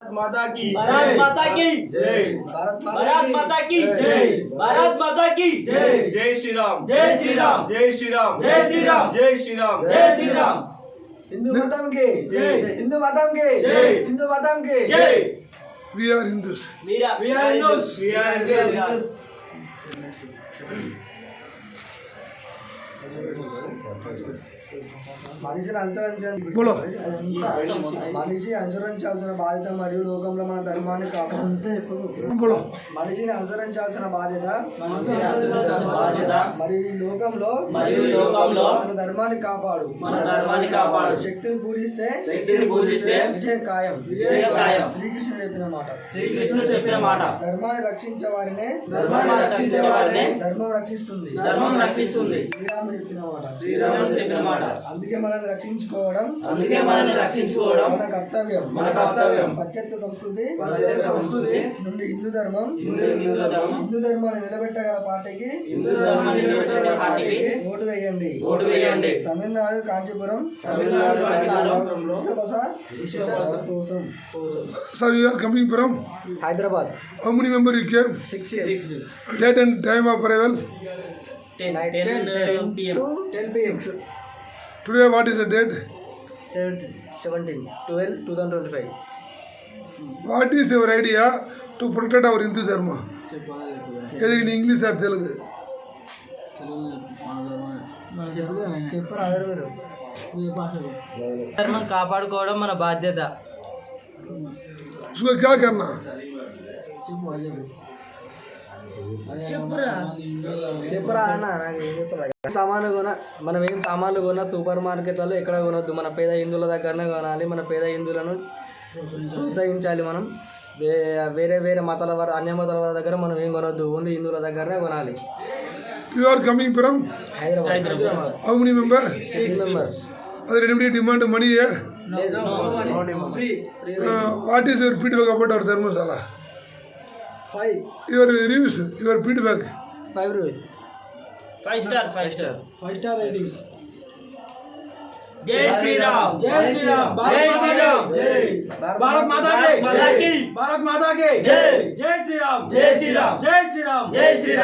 माता की भारत माता की जय। भारत माता की जय। भारत माता की जय। जय श्री राम जय श्री राम जय श्री राम जय श्री राम जय श्री राम जय श्री राम। हिंदू मातम के जय। हिंदू मातम के जय। हिंदू मातम के जय। We are Hindus. We are Hindus. We are Hindus. మనిషిని అనుసరించాలి बोलो మనిషి అనుసరించాల్సిన బాధ్యత మరియు లోకంలో మన ధర్మాన్ని కాపాడు बोलो మనిషిని అనుసరించాల్సిన బాధ్యత బాధ్యత మరియు ఈ లోకంలో మన ధర్మాన్ని కాపాడు శక్తిని పూజిస్తే విజయం ఖాయం శ్రీకృష్ణుడు చెప్పిన మాట ధర్మాన్ని రక్షించే వారినే ధర్మం రక్షిస్తుంది శ్రీరాముడు చెప్పిన మాట అందుకే మనల్ని రక్షించుకోవడం మన కర్తవ్యం పాశ్చాత్య సంస్కృతి నుండి హిందూ ధర్మాన్ని నిలబెట్టగల పార్టీకి ఓటు వేయండి తమిళనాడు కాంచీపురం కోసం Sir, you are coming from Hyderabad how many members you came? 6 years Date and time of arrival? 10 PM 10 p.m. Today what is the date? 17/12/2025 What is your idea to protect our Hindu dharma? Either in English or Telugu. చెప్పరా అదరు ధర్మం కాపాడుకోవడం మన బాధ్యత. उसको क्या करना? చెప్పరా అన్న నాకు సామాన్లు కొన మనం ఏం సామాన్లు కొన్నా సూపర్ మార్కెట్లలో ఎక్కడ కొనొద్దు. మన పేద హిందువుల దగ్గరనే కొనాలి. మన పేద హిందువులను ప్రోత్సహించాలి. మనం వేరే మతాల వారు అన్య మతాల వారి దగ్గర మనం ఏం కొనొద్దు. ఓన్లీ హిందువుల దగ్గరనే కొనాలి. You are coming from Hyderabad how many members? 6 members. Other anybody demand money here? What is your feedback about our Dharmasala? 5 Your reviews, your feedback. 5 rupees 5 star. 5 star rating. जय श्री राम जय श्री राम जय श्री राम जय भारत माता के भारत माता की भारत माता के जय जय श्री राम जय श्री राम जय श्री राम जय श्री राम.